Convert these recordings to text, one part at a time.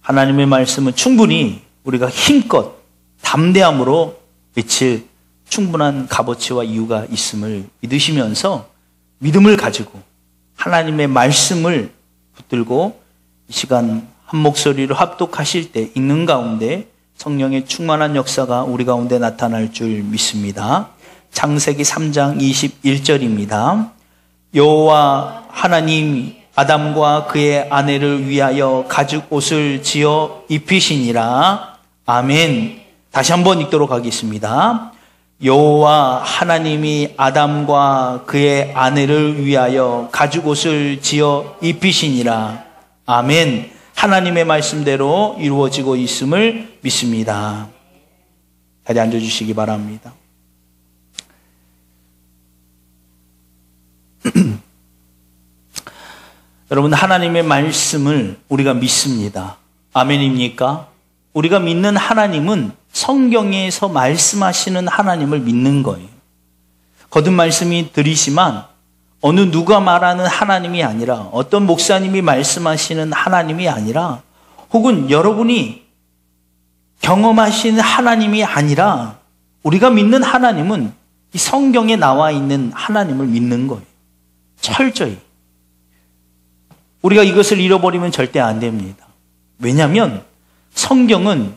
하나님의 말씀은 충분히 우리가 힘껏 담대함으로 외칠 충분한 값어치와 이유가 있음을 믿으시면서 믿음을 가지고 하나님의 말씀을 붙들고 이 시간 한 목소리로 합독하실 때 읽는 가운데 성령의 충만한 역사가 우리 가운데 나타날 줄 믿습니다. 창세기 3장 21절입니다. 여호와 하나님이 아담과 그의 아내를 위하여 가죽 옷을 지어 입히시니라. 아멘. 다시 한번 읽도록 하겠습니다. 여호와 하나님이 아담과 그의 아내를 위하여 가죽 옷을 지어 입히시니라. 아멘. 하나님의 말씀대로 이루어지고 있음을 믿습니다. 자리에 앉아주시기 바랍니다. 여러분, 하나님의 말씀을 우리가 믿습니다. 아멘입니까? 우리가 믿는 하나님은 성경에서 말씀하시는 하나님을 믿는 거예요. 거듭 말씀이 드리지만 어느 누가 말하는 하나님이 아니라, 어떤 목사님이 말씀하시는 하나님이 아니라, 혹은 여러분이 경험하신 하나님이 아니라 우리가 믿는 하나님은 이 성경에 나와 있는 하나님을 믿는 거예요. 철저히. 우리가 이것을 잃어버리면 절대 안 됩니다. 왜냐하면 성경은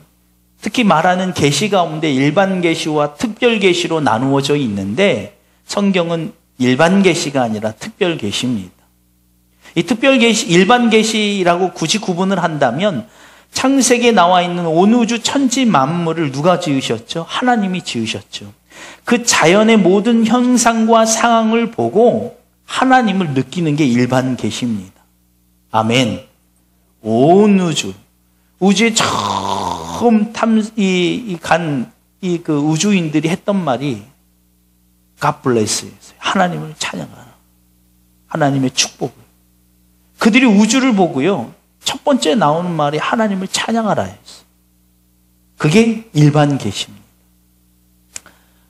특히 말하는 계시 가운데 일반 계시와 특별 계시로 나누어져 있는데, 성경은 일반 계시가 아니라 특별 계시입니다. 이 특별 계시, 일반 계시라고 굳이 구분을 한다면 창세기에 나와 있는 온 우주 천지 만물을 누가 지으셨죠? 하나님이 지으셨죠. 그 자연의 모든 현상과 상황을 보고 하나님을 느끼는 게 일반 계시입니다. 아멘. 온 우주, 우주에 처음 그 우주인들이 했던 말이 God bless, 하나님을 찬양하라. 하나님의 축복을. 그들이 우주를 보고요, 첫 번째 나오는 말이 하나님을 찬양하라 했어요. 그게 일반 계시입니다.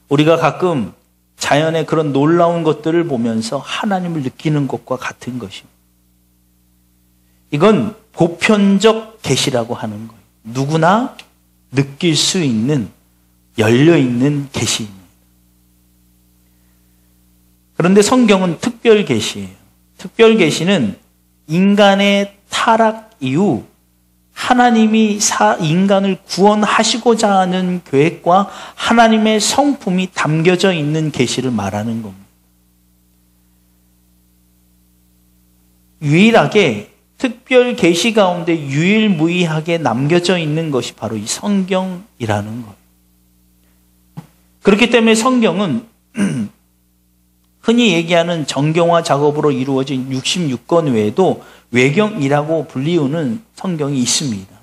우리가 가끔 자연의 그런 놀라운 것들을 보면서 하나님을 느끼는 것과 같은 것입니다. 이건 보편적 계시라고 하는 거예요. 누구나 느낄 수 있는, 열려있는 계시입니다. 그런데 성경은 특별 계시예요. 특별 계시는 인간의 타락 이후 하나님이 인간을 구원하시고자 하는 계획과 하나님의 성품이 담겨져 있는 계시를 말하는 겁니다. 유일하게 특별 계시 가운데 유일무이하게 남겨져 있는 것이 바로 이 성경이라는 거예요. 그렇기 때문에 성경은 흔히 얘기하는 정경화 작업으로 이루어진 66권 외에도 외경이라고 불리우는 성경이 있습니다.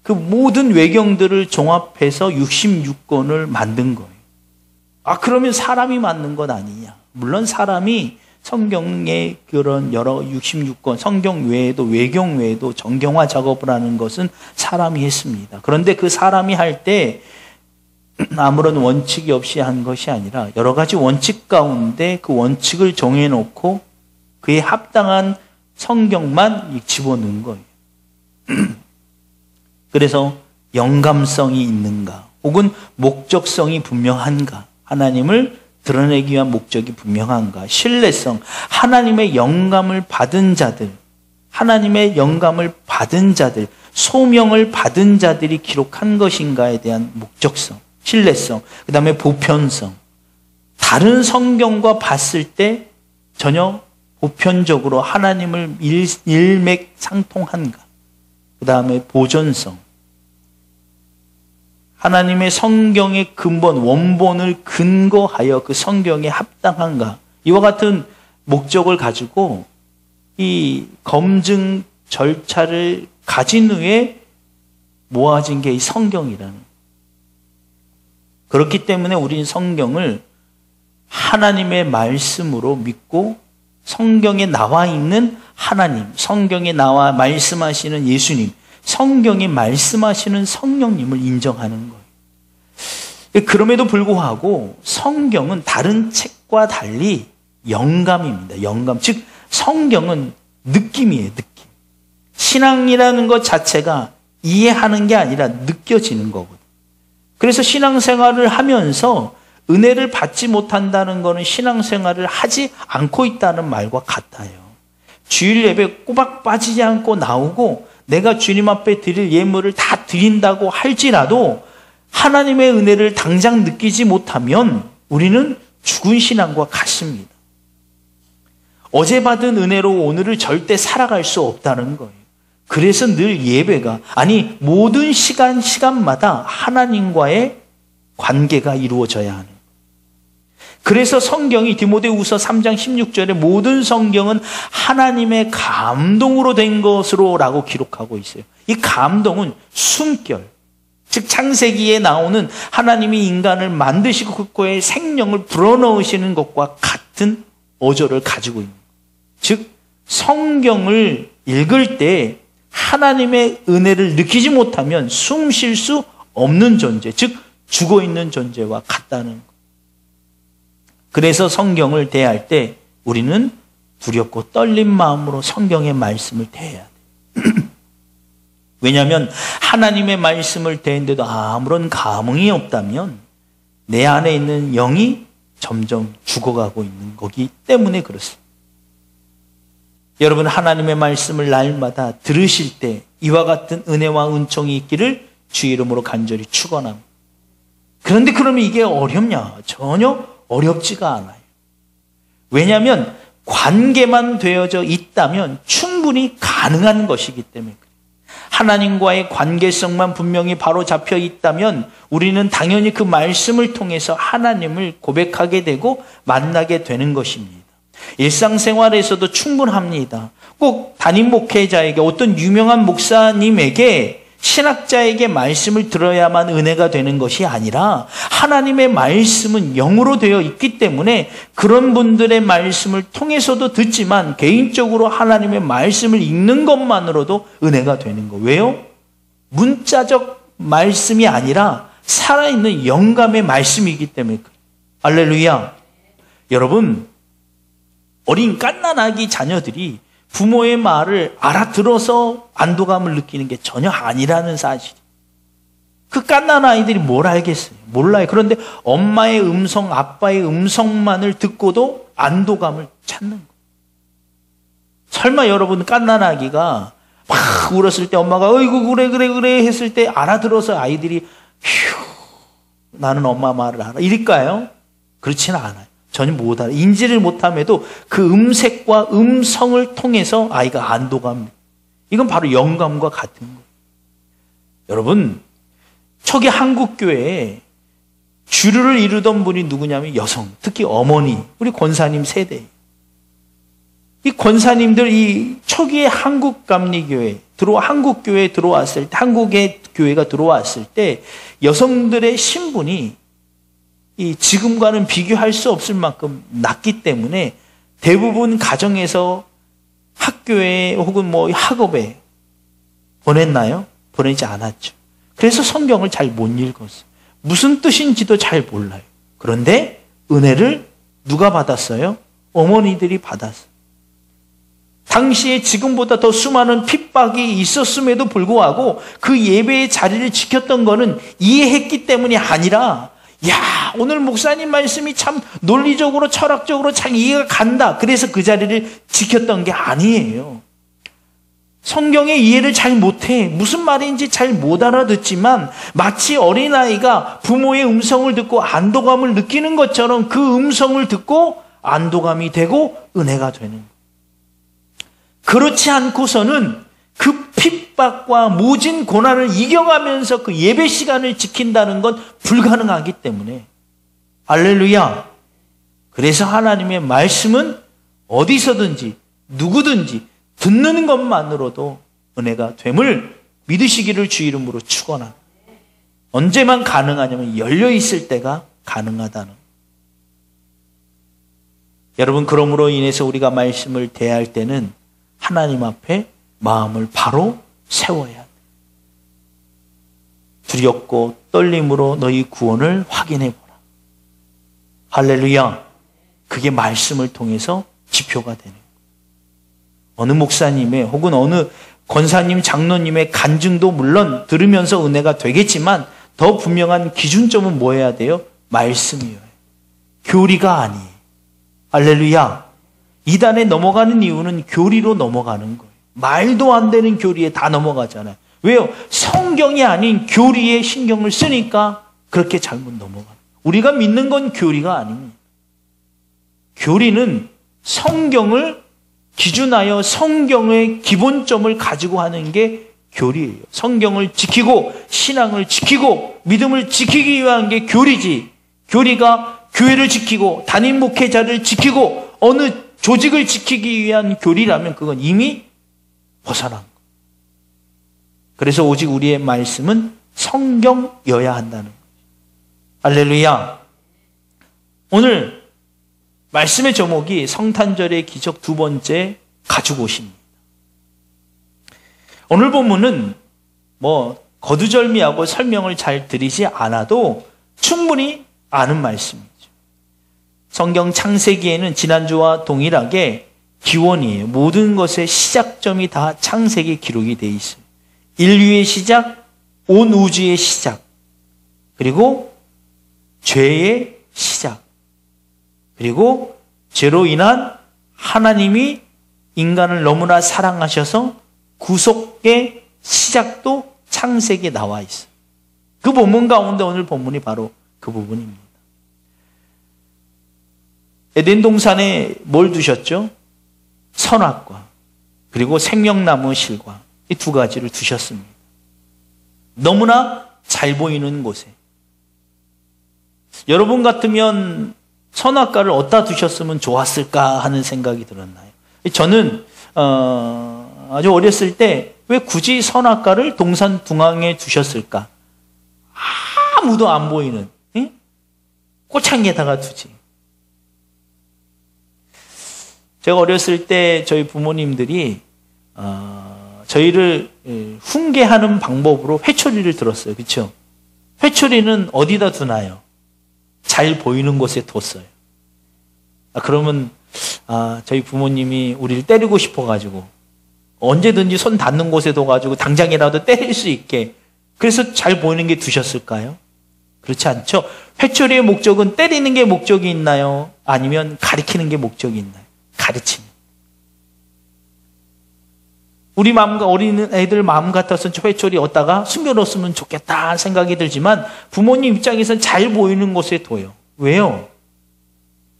그 모든 외경들을 종합해서 66권을 만든 거예요. 그러면 사람이 만든 것 아니냐? 물론 사람이 성경의 그런 여러 66권, 성경 외에도, 외경 외에도 정경화 작업을 하는 것은 사람이 했습니다. 그런데 그 사람이 할 때 아무런 원칙이 없이 한 것이 아니라 여러 가지 원칙 가운데 그 원칙을 정해놓고 그에 합당한 성경만 집어넣은 거예요. 그래서 영감성이 있는가, 혹은 목적성이 분명한가, 하나님을 드러내기 위한 목적이 분명한가, 신뢰성, 하나님의 영감을 받은 자들, 하나님의 영감을 받은 자들, 소명을 받은 자들이 기록한 것인가에 대한 목적성, 신뢰성, 그 다음에 보편성. 다른 성경과 봤을 때 전혀 보편적으로 하나님을 일맥상통한가, 그 다음에 보존성, 하나님의 성경의 근본, 원본을 근거하여 그 성경에 합당한가, 이와 같은 목적을 가지고 이 검증 절차를 가진 후에 모아진 게 이 성경이라는. 그렇기 때문에 우리는 성경을 하나님의 말씀으로 믿고 성경에 나와 있는 하나님, 성경에 나와 말씀하시는 예수님, 성경에 말씀하시는 성령님을 인정하는 거예요. 그럼에도 불구하고 성경은 다른 책과 달리 영감입니다. 영감. 즉 성경은 느낌이에요. 느낌. 신앙이라는 것 자체가 이해하는 게 아니라 느껴지는 거거든요. 그래서 신앙생활을 하면서 은혜를 받지 못한다는 것은 신앙생활을 하지 않고 있다는 말과 같아요. 주일 예배 꼬박 빠지지 않고 나오고 내가 주님 앞에 드릴 예물을 다 드린다고 할지라도 하나님의 은혜를 당장 느끼지 못하면 우리는 죽은 신앙과 같습니다. 어제 받은 은혜로 오늘을 절대 살아갈 수 없다는 거예요. 그래서 늘 예배가, 아니 모든 시간마다 하나님과의 관계가 이루어져야 하는 거예요. 그래서 성경이 디모데후서 3장 16절에 모든 성경은 하나님의 감동으로 된 것으로 라고 기록하고 있어요. 이 감동은 숨결, 즉 창세기에 나오는 하나님이 인간을 만드시고 그 코에 생명을 불어넣으시는 것과 같은 어조를 가지고 있는 거예요. 즉 성경을 읽을 때 하나님의 은혜를 느끼지 못하면 숨 쉴 수 없는 존재, 즉 죽어있는 존재와 같다는 거예요. 그래서 성경을 대할 때 우리는 두렵고 떨린 마음으로 성경의 말씀을 대해야 돼요. 왜냐하면 하나님의 말씀을 대했는데도 아무런 감흥이 없다면 내 안에 있는 영이 점점 죽어가고 있는 거기 때문에 그렇습니다. 여러분, 하나님의 말씀을 날마다 들으실 때 이와 같은 은혜와 은총이 있기를 주의 이름으로 간절히 축원합니다. 그런데 그러면 이게 어렵냐? 전혀 어렵지가 않아요. 왜냐하면 관계만 되어져 있다면 충분히 가능한 것이기 때문에 그래요. 하나님과의 관계성만 분명히 바로 잡혀 있다면 우리는 당연히 그 말씀을 통해서 하나님을 고백하게 되고 만나게 되는 것입니다. 일상생활에서도 충분합니다. 꼭 담임 목회자에게, 어떤 유명한 목사님에게, 신학자에게 말씀을 들어야만 은혜가 되는 것이 아니라 하나님의 말씀은 영으로 되어 있기 때문에 그런 분들의 말씀을 통해서도 듣지만 개인적으로 하나님의 말씀을 읽는 것만으로도 은혜가 되는 거. 왜요? 문자적 말씀이 아니라 살아있는 영감의 말씀이기 때문에 그래요. 할렐루야. 여러분, 어린 갓난아기 자녀들이 부모의 말을 알아들어서 안도감을 느끼는 게 전혀 아니라는 사실. 그 갓난아이들이 뭘 알겠어요? 몰라요. 그런데 엄마의 음성, 아빠의 음성만을 듣고도 안도감을 찾는 거예요. 설마 여러분 갓난아기가 막 울었을 때 엄마가 어이구 그래 했을 때 알아들어서 아이들이 휴, 나는 엄마 말을 알아 이럴까요? 그렇지는 않아요. 전혀 못 알아. 인지를 못함에도 그 음색과 음성을 통해서 아이가 안도감. 이건 바로 영감과 같은 거예요. 여러분, 초기 한국교회에 주류를 이루던 분이 누구냐면 여성, 특히 어머니, 우리 권사님 세대. 이 권사님들, 이 초기의 한국감리교회, 한국교회에 들어왔을 때, 한국의 교회가 들어왔을 때 여성들의 신분이 이 지금과는 비교할 수 없을 만큼 낮기 때문에 대부분 가정에서 학교에 혹은 뭐 학업에 보냈나요? 보내지 않았죠. 그래서 성경을 잘 못 읽었어요. 무슨 뜻인지도 잘 몰라요. 그런데 은혜를 누가 받았어요? 어머니들이 받았어요. 당시에 지금보다 더 수많은 핍박이 있었음에도 불구하고 그 예배의 자리를 지켰던 거는 이해했기 때문이 아니라 야, 오늘 목사님 말씀이 참 논리적으로 철학적으로 참 이해가 간다. 그래서 그 자리를 지켰던 게 아니에요. 성경의 이해를 잘 못해. 무슨 말인지 잘 못 알아듣지만 마치 어린아이가 부모의 음성을 듣고 안도감을 느끼는 것처럼 그 음성을 듣고 안도감이 되고 은혜가 되는 거예요. 그렇지 않고서는 그 핍박과 모진 고난을 이겨가면서 그 예배 시간을 지킨다는 건 불가능하기 때문에 할렐루야. 그래서 하나님의 말씀은 어디서든지 누구든지 듣는 것만으로도 은혜가 됨을 믿으시기를 주 이름으로 축원합니다. 언제만 가능하냐면 열려있을 때가 가능하다는. 여러분, 그러므로 인해서 우리가 말씀을 대할 때는 하나님 앞에 마음을 바로 세워야 돼. 두렵고 떨림으로 너희 구원을 확인해 보라. 할렐루야. 그게 말씀을 통해서 지표가 되는 거예요. 어느 목사님의 혹은 어느 권사님, 장로님의 간증도 물론 들으면서 은혜가 되겠지만 더 분명한 기준점은 뭐 해야 돼요? 말씀이에요. 교리가 아니에요. 할렐루야. 이단에 넘어가는 이유는 교리로 넘어가는 거예요. 말도 안 되는 교리에 다 넘어가잖아요. 왜요? 성경이 아닌 교리에 신경을 쓰니까 그렇게 잘못 넘어가요. 우리가 믿는 건 교리가 아닙니다. 교리는 성경을 기준하여 성경의 기본점을 가지고 하는 게 교리예요. 성경을 지키고 신앙을 지키고 믿음을 지키기 위한 게 교리지. 교리가 교회를 지키고 담임 목회자를 지키고 어느 조직을 지키기 위한 교리라면 그건 이미 벗어난 거예요. 그래서 오직 우리의 말씀은 성경여야 한다는 거예요. 할렐루야. 오늘 말씀의 제목이 성탄절의 기적 두 번째 가지고 오십니다. 오늘 본문은 거두절미하고 설명을 잘 드리지 않아도 충분히 아는 말씀이죠. 성경 창세기에는 지난주와 동일하게 기원이에요. 모든 것의 시작점이 다 창세기에 기록이 되어 있어요. 인류의 시작, 온 우주의 시작, 그리고 죄의 시작, 그리고 죄로 인한 하나님이 인간을 너무나 사랑하셔서 구속의 시작도 창세기에 나와 있어요. 그 본문 가운데 오늘 본문이 바로 그 부분입니다. 에덴 동산에 뭘 두셨죠? 선악과 그리고 생명나무 실과 이 두 가지를 두셨습니다. 너무나 잘 보이는 곳에. 여러분 같으면 선악과를 어디다 두셨으면 좋았을까 하는 생각이 들었나요? 저는 아주 어렸을 때 왜 굳이 선악과를 동산 중앙에 두셨을까? 아무도 안 보이는 꽃향기에다가 두지. 제가 어렸을 때 저희 부모님들이 저희를 훈계하는 방법으로 회초리를 들었어요. 그렇죠? 회초리는 어디다 두나요? 잘 보이는 곳에 뒀어요. 그러면 저희 부모님이 우리를 때리고 싶어가지고 언제든지 손 닿는 곳에 둬가지고 당장이라도 때릴 수 있게 그래서 잘 보이는 게 두셨을까요? 그렇지 않죠? 회초리의 목적은 때리는 게 목적이 있나요? 아니면 가리키는 게 목적이 있나요? 가르치는. 우리 마음과 어린 애들 마음 같아서는 회초리 얻다가 숨겨놓았으면 좋겠다 생각이 들지만 부모님 입장에서는 잘 보이는 곳에 둬요. 왜요?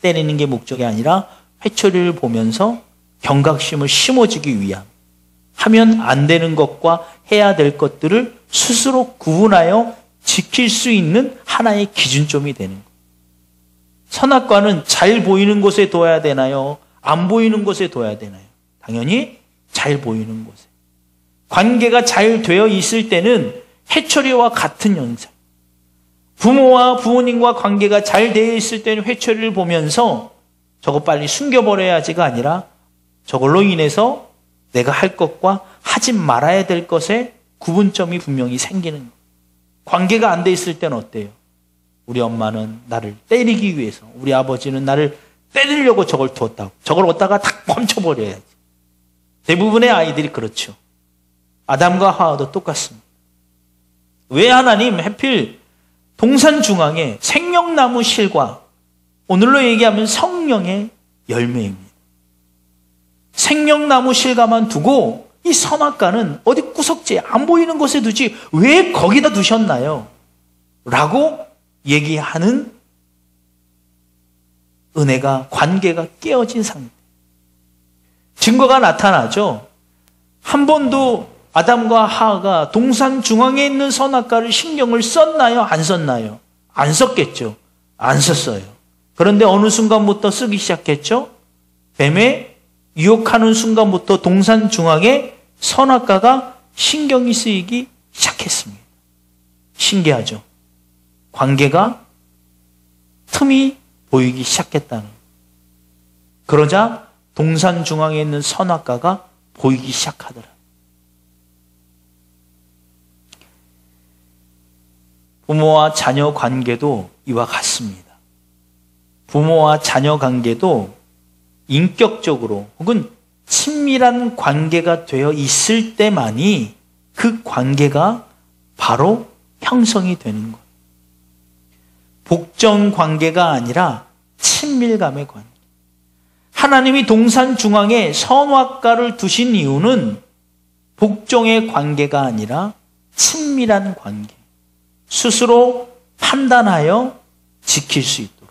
때리는 게 목적이 아니라 회초리를 보면서 경각심을 심어주기 위함. 하면 안 되는 것과 해야 될 것들을 스스로 구분하여 지킬 수 있는 하나의 기준점이 되는 거예요. 선악과는 잘 보이는 곳에 둬야 되나요? 안 보이는 곳에 둬야 되나요? 당연히 잘 보이는 곳에. 관계가 잘 되어 있을 때는 회초리와 같은 현상. 부모와 부모님과 관계가 잘 되어 있을 때는 회초리를 보면서 저거 빨리 숨겨버려야지가 아니라 저걸로 인해서 내가 할 것과 하지 말아야 될 것에 구분점이 분명히 생기는 거예요. 관계가 안 돼 있을 때는 어때요? 우리 엄마는 나를 때리기 위해서, 우리 아버지는 나를 때리려고 저걸 두었다고. 저걸 얻다가 탁 멈춰버려야지. 대부분의 아이들이 그렇죠. 아담과 하와도 똑같습니다. 왜 하나님 하필 동산 중앙에 생명나무 실과 오늘로 얘기하면 성령의 열매입니다. 생명나무 실과만 두고 이 선악과는 어디 구석지에 안 보이는 곳에 두지 왜 거기다 두셨나요? 라고 얘기하는 은혜가 관계가 깨어진 상태. 증거가 나타나죠. 한 번도 아담과 하와가 동산 중앙에 있는 선악과를 신경을 썼나요? 안 썼나요? 안 썼겠죠. 안 썼어요. 그런데 어느 순간부터 쓰기 시작했죠. 뱀에 유혹하는 순간부터 동산 중앙에 선악과가 신경이 쓰이기 시작했습니다. 신기하죠. 관계가 틈이 보이기 시작했다는. 그러자 동산 중앙에 있는 선악과가 보이기 시작하더라. 부모와 자녀 관계도 이와 같습니다. 부모와 자녀 관계도 인격적으로 혹은 친밀한 관계가 되어 있을 때만이 그 관계가 바로 형성이 되는 거예요. 복종 관계가 아니라 친밀감의 관계. 하나님이 동산 중앙에 선악과를 두신 이유는 복종의 관계가 아니라 친밀한 관계. 스스로 판단하여 지킬 수 있도록.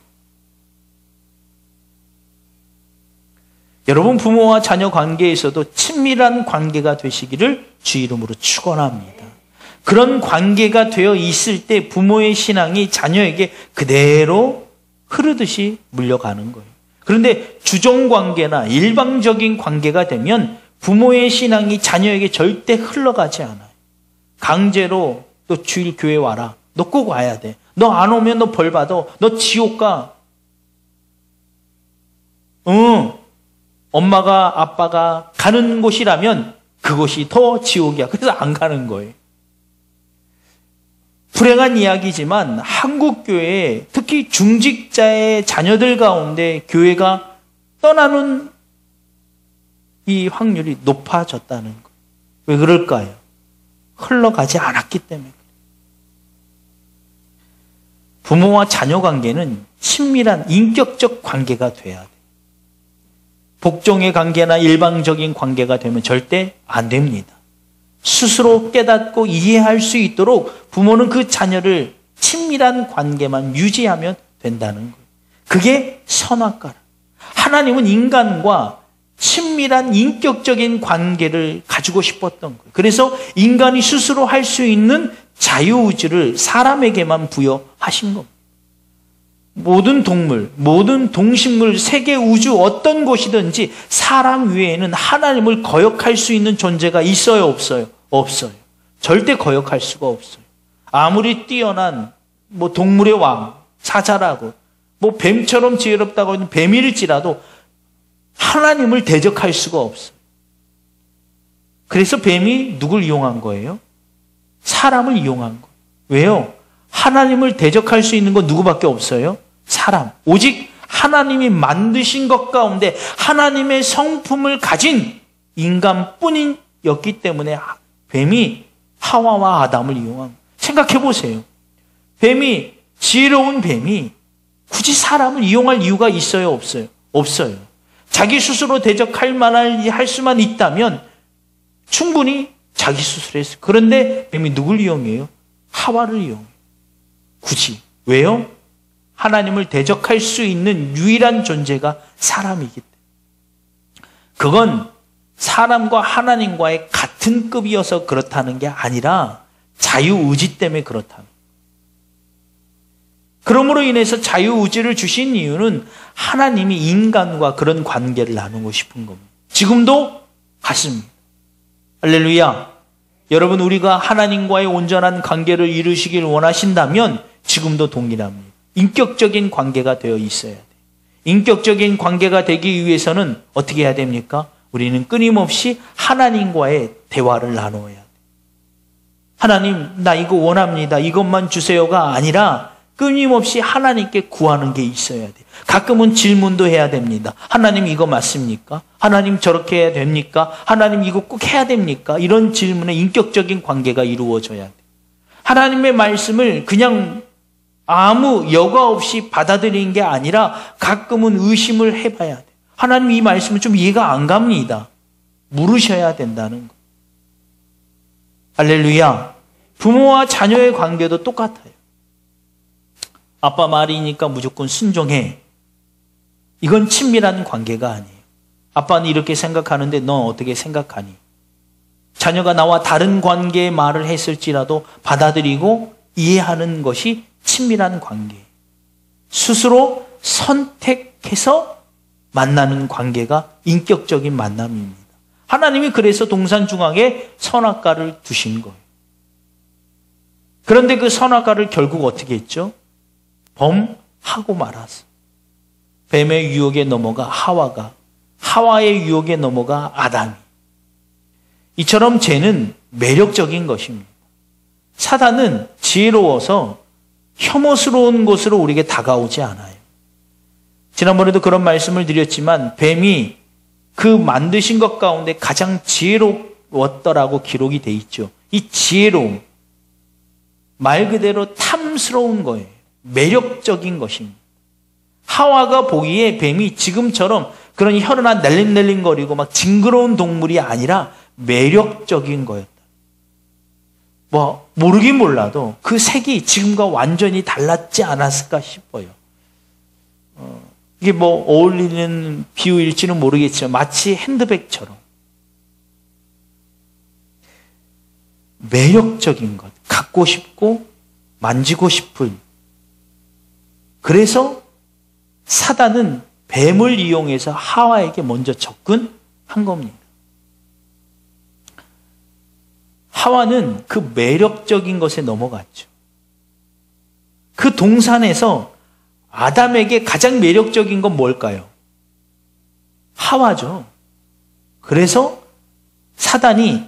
여러분, 부모와 자녀 관계에서도 친밀한 관계가 되시기를 주 이름으로 축원합니다. 그런 관계가 되어 있을 때 부모의 신앙이 자녀에게 그대로 흐르듯이 물려가는 거예요. 그런데 주종 관계나 일방적인 관계가 되면 부모의 신앙이 자녀에게 절대 흘러가지 않아요. 강제로 너 주일 교회 와라. 너 꼭 와야 돼. 너 안 오면 너 벌 받아. 너 지옥 가. 엄마가 아빠가 가는 곳이라면 그곳이 더 지옥이야. 그래서 안 가는 거예요. 불행한 이야기지만 한국 교회에 특히 중직자의 자녀들 가운데 교회가 떠나는 이 확률이 높아졌다는 거예요. 왜 그럴까요? 흘러가지 않았기 때문에. 부모와 자녀 관계는 친밀한 인격적 관계가 돼야 돼요. 복종의 관계나 일방적인 관계가 되면 절대 안 됩니다. 스스로 깨닫고 이해할 수 있도록 부모는 그 자녀를 친밀한 관계만 유지하면 된다는 거예요. 그게 선악과라. 하나님은 인간과 친밀한 인격적인 관계를 가지고 싶었던 거예요. 그래서 인간이 스스로 할 수 있는 자유의지를 사람에게만 부여하신 겁니다. 모든 동물, 모든 동식물, 세계 우주 어떤 곳이든지 사람 외에는 하나님을 거역할 수 있는 존재가 있어요, 없어요? 없어요. 절대 거역할 수가 없어요. 아무리 뛰어난 동물의 왕, 사자라고 뱀처럼 지혜롭다고 하는 뱀일지라도 하나님을 대적할 수가 없어요. 그래서 뱀이 누굴 이용한 거예요? 사람을 이용한 거예요. 왜요? 하나님을 대적할 수 있는 건 누구밖에 없어요? 사람. 오직 하나님이 만드신 것 가운데 하나님의 성품을 가진 인간뿐이었기 때문에 뱀이 하와와 아담을 이용한 거예요. 생각해 보세요. 지혜로운 뱀이 굳이 사람을 이용할 이유가 있어요, 없어요? 없어요. 자기 스스로 대적할 할 수만 있다면 충분히 자기 스스로 했어요. 그런데 뱀이 누굴 이용해요? 하와를 이용해요. 굳이. 왜요? 하나님을 대적할 수 있는 유일한 존재가 사람이기 때문에. 그건 사람과 하나님과의 같은 급이어서 그렇다는 게 아니라 자유의지 때문에 그렇다는 거예요. 그러므로 인해서 자유의지를 주신 이유는 하나님이 인간과 그런 관계를 나누고 싶은 겁니다. 지금도 같습니다. 할렐루야. 여러분, 우리가 하나님과의 온전한 관계를 이루시길 원하신다면 지금도 동일합니다. 인격적인 관계가 되어 있어야 돼요. 인격적인 관계가 되기 위해서는 어떻게 해야 됩니까? 우리는 끊임없이 하나님과의 대화를 나누어야 돼요. 하나님, 나 이거 원합니다. 이것만 주세요가 아니라 끊임없이 하나님께 구하는 게 있어야 돼요. 가끔은 질문도 해야 됩니다. 하나님, 이거 맞습니까? 하나님, 저렇게 해야 됩니까? 하나님, 이거 꼭 해야 됩니까? 이런 질문에 인격적인 관계가 이루어져야 돼요. 하나님의 말씀을 그냥 아무 여과 없이 받아들이는 게 아니라 가끔은 의심을 해봐야 돼요. 하나님, 이 말씀은 좀 이해가 안 갑니다. 물으셔야 된다는 거. 할렐루야. 부모와 자녀의 관계도 똑같아요. 아빠 말이니까 무조건 순종해. 이건 친밀한 관계가 아니에요. 아빠는 이렇게 생각하는데 넌 어떻게 생각하니? 자녀가 나와 다른 관계의 말을 했을지라도 받아들이고 이해하는 것이 친밀한 관계. 스스로 선택해서 만나는 관계가 인격적인 만남입니다. 하나님이 그래서 동산 중앙에 선악과를 두신 거예요. 그런데 그 선악과를 결국 어떻게 했죠? 범하고 말았어. 뱀의 유혹에 넘어가 하와가, 하와의 유혹에 넘어가 아담이. 이처럼 죄는 매력적인 것입니다. 사단은 지혜로워서 혐오스러운 곳으로 우리에게 다가오지 않아요. 지난번에도 그런 말씀을 드렸지만 뱀이 그 만드신 것 가운데 가장 지혜로웠더라고 기록이 돼 있죠. 이 지혜로움, 말 그대로 탐스러운 거예요. 매력적인 것입니다. 하와가 보기에 뱀이 지금처럼 그런 혀나 날림날림거리고 막 징그러운 동물이 아니라 매력적인 거였다. 모르긴 몰라도 그 색이 지금과 완전히 달랐지 않았을까 싶어요. 이게 어울리는 비유일지는 모르겠지만 마치 핸드백처럼 매력적인 것, 갖고 싶고 만지고 싶은. 그래서 사단은 뱀을 이용해서 하와에게 먼저 접근한 겁니다. 하와는 그 매력적인 것에 넘어갔죠. 그 동산에서 아담에게 가장 매력적인 건 뭘까요? 하와죠. 그래서 사단이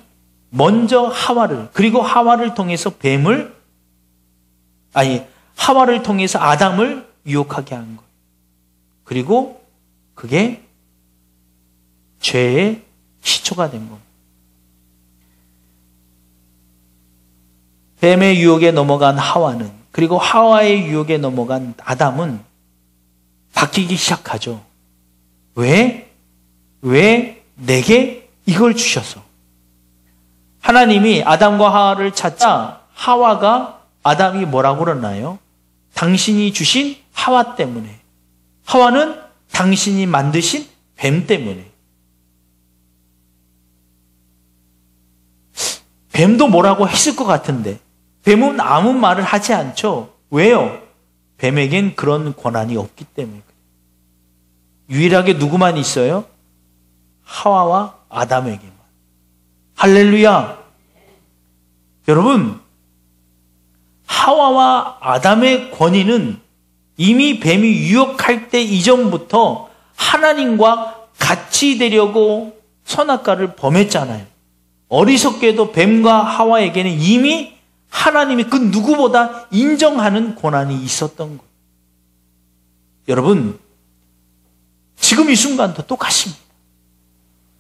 먼저 하와를, 그리고 하와를 통해서 하와를 통해서 아담을 유혹하게 한 거예요. 그리고 그게 죄의 시초가 된 겁니다. 뱀의 유혹에 넘어간 하와는, 그리고 하와의 유혹에 넘어간 아담은 바뀌기 시작하죠. 왜 내게 이걸 주셔서? 하나님이 아담과 하와를 찾자 하와가 아담이 뭐라고 그러나요? 당신이 주신 하와 때문에. 하와는 당신이 만드신 뱀 때문에. 뱀도 뭐라고 했을 것 같은데 뱀은 아무 말을 하지 않죠. 왜요? 뱀에겐 그런 권한이 없기 때문에. 유일하게 누구만 있어요? 하와와 아담에게만. 할렐루야. 여러분, 하와와 아담의 권위는 이미 뱀이 유혹할 때 이전부터 하나님과 같이 되려고 선악과를 범했잖아요. 어리석게도 뱀과 하와에게는 이미 하나님이 그 누구보다 인정하는 권한이 있었던 거예요. 여러분, 지금 이 순간도 똑같습니다.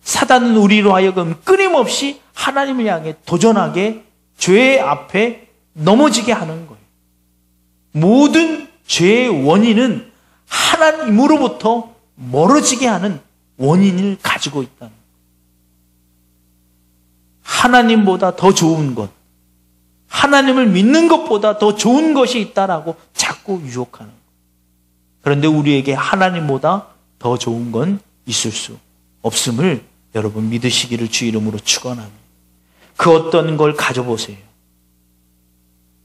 사단은 우리로 하여금 끊임없이 하나님을 향해 도전하게, 죄 앞에 넘어지게 하는 거예요. 모든 죄의 원인은 하나님으로부터 멀어지게 하는 원인을 가지고 있다는 거예요. 하나님보다 더 좋은 것, 하나님을 믿는 것보다 더 좋은 것이 있다라고 자꾸 유혹하는 거예요. 그런데 우리에게 하나님보다 더 좋은 건 있을 수 없음을 여러분 믿으시기를 주 이름으로 축원합니다. 그 어떤 걸 가져보세요.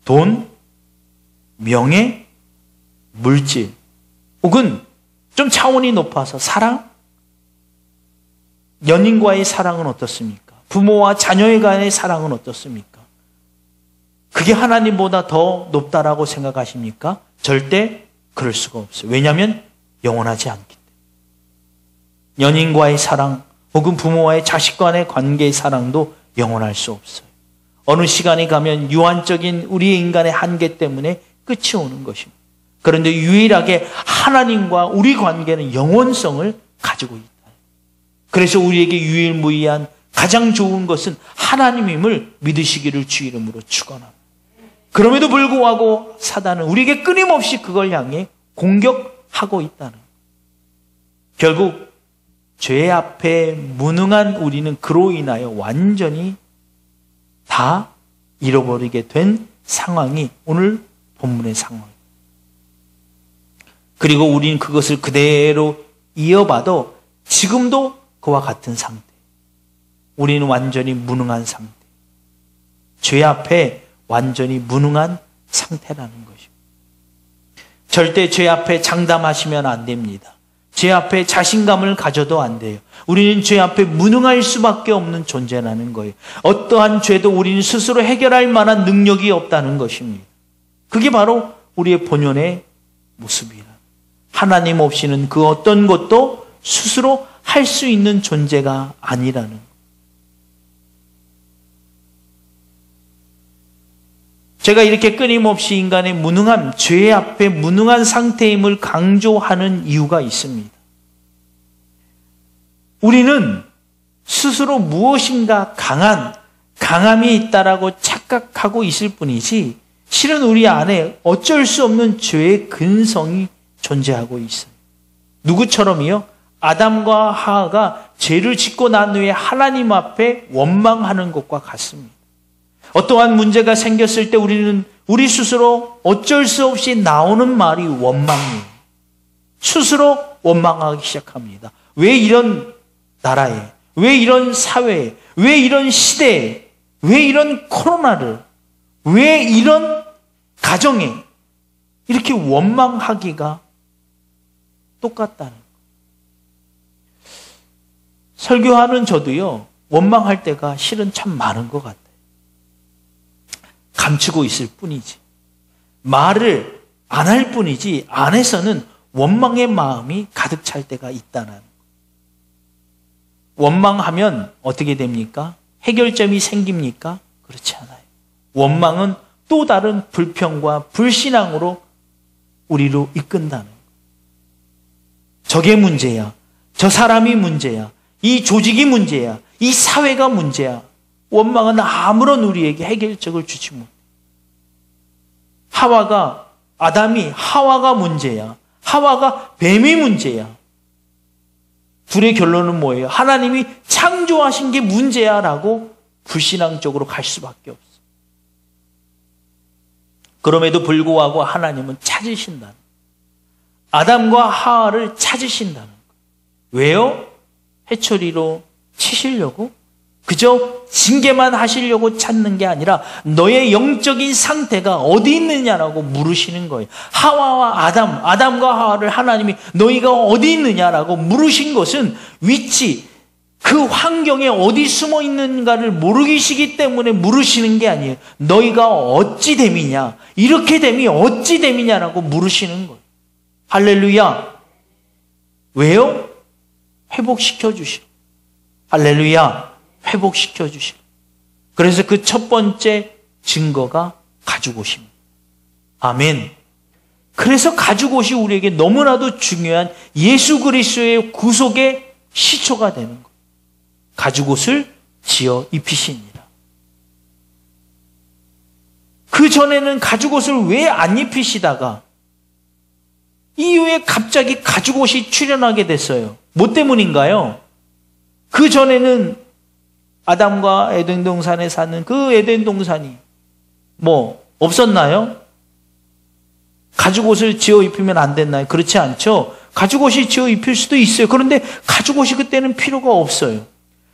돈, 명예, 물질, 혹은 좀 차원이 높아서 사랑? 연인과의 사랑은 어떻습니까? 부모와 자녀에 간의 사랑은 어떻습니까? 그게 하나님보다 더 높다라고 생각하십니까? 절대 그럴 수가 없어요. 왜냐하면 영원하지 않기 때문에. 연인과의 사랑, 혹은 부모와의 자식 간의 관계의 사랑도 영원할 수 없어요. 어느 시간이 가면 유한적인 우리의 인간의 한계 때문에 끝이 오는 것입니다. 그런데 유일하게 하나님과 우리 관계는 영원성을 가지고 있다. 그래서 우리에게 유일무이한 가장 좋은 것은 하나님임을 믿으시기를 주 이름으로 축원합니다. 그럼에도 불구하고 사단은 우리에게 끊임없이 그걸 향해 공격하고 있다는 거예요. 결국 죄 앞에 무능한 우리는 그로 인하여 완전히 다 잃어버리게 된 상황이 오늘 본문의 상황입니다. 그리고 우리는 그것을 그대로 이어봐도 지금도 그와 같은 상태. 우리는 완전히 무능한 상태. 죄 앞에 완전히 무능한 상태라는 것입니다. 절대 죄 앞에 장담하시면 안 됩니다. 죄 앞에 자신감을 가져도 안 돼요. 우리는 죄 앞에 무능할 수밖에 없는 존재라는 거예요. 어떠한 죄도 우리는 스스로 해결할 만한 능력이 없다는 것입니다. 그게 바로 우리의 본연의 모습이라. 하나님 없이는 그 어떤 것도 스스로 할 수 있는 존재가 아니라는 거예요. 제가 이렇게 끊임없이 인간의 무능함, 죄 앞에 무능한 상태임을 강조하는 이유가 있습니다. 우리는 스스로 무엇인가 강함이 있다라고 착각하고 있을 뿐이지 실은 우리 안에 어쩔 수 없는 죄의 근성이 존재하고 있어요. 누구처럼이요? 아담과 하와가 죄를 짓고 난 후에 하나님 앞에 원망하는 것과 같습니다. 어떠한 문제가 생겼을 때 우리는 우리 스스로 어쩔 수 없이 나오는 말이 원망이에요. 스스로 원망하기 시작합니다. 왜 이런 나라에, 왜 이런 사회에, 왜 이런 시대에, 왜 이런 코로나를, 왜 이런 가정에 이렇게 원망하기가 똑같다는 거예요. 설교하는 저도요, 원망할 때가 실은 참 많은 것 같아요. 감추고 있을 뿐이지. 말을 안 할 뿐이지 안에서는 원망의 마음이 가득 찰 때가 있다는 거예요. 원망하면 어떻게 됩니까? 해결점이 생깁니까? 그렇지 않아요. 원망은 또 다른 불평과 불신앙으로 우리로 이끈다는 거예요. 저게 문제야. 저 사람이 문제야. 이 조직이 문제야. 이 사회가 문제야. 원망은 아무런 우리에게 해결책을 주지 못해. 아담이 하와가 문제야. 하와가 뱀이 문제야. 둘의 결론은 뭐예요? 하나님이 창조하신 게 문제야 라고 불신앙적으로 갈 수밖에 없어. 그럼에도 불구하고 하나님은 찾으신다는 거예요. 아담과 하와를 찾으신다는 거예요. 왜요? 해초리로 치시려고? 그저 징계만 하시려고 찾는 게 아니라 너의 영적인 상태가 어디 있느냐라고 물으시는 거예요. 하와와 아담과 하와를 하나님이 너희가 어디 있느냐라고 물으신 것은 위치, 그 환경에 어디 숨어 있는가를 모르시기 때문에 물으시는 게 아니에요. 너희가 어찌 됨이냐, 이렇게 됨이 어찌 됨이냐라고 물으시는 거예요. 할렐루야. 왜요? 회복시켜 주시오. 할렐루야. 회복시켜 주시오. 그래서 그 첫 번째 증거가 가죽옷입니다. 아멘. 그래서 가죽옷이 우리에게 너무나도 중요한 예수 그리스도의 구속의 시초가 되는 거예요. 가죽옷을 지어 입히시니라. 그 전에는 가죽옷을 왜 안 입히시다가 이후에 갑자기 가죽옷이 출현하게 됐어요. 뭐 때문인가요? 그 전에는 아담과 에덴 동산에 사는 그 에덴 동산이 뭐 없었나요? 가죽옷을 지어 입히면 안 됐나요? 그렇지 않죠. 가죽옷이 지어 입힐 수도 있어요. 그런데 가죽옷이 그때는 필요가 없어요.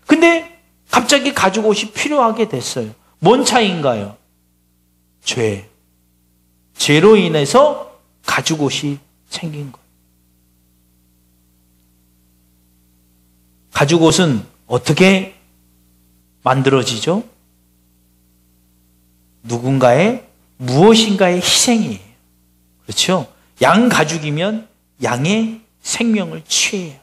근데 갑자기 가죽옷이 필요하게 됐어요. 뭔 차이인가요? 죄. 죄로 인해서 가죽옷이 생긴 거예요. 가죽옷은 어떻게 만들어지죠? 누군가의 무엇인가의 희생이에요. 그렇죠? 양 가죽이면 양의 생명을 취해야 돼요.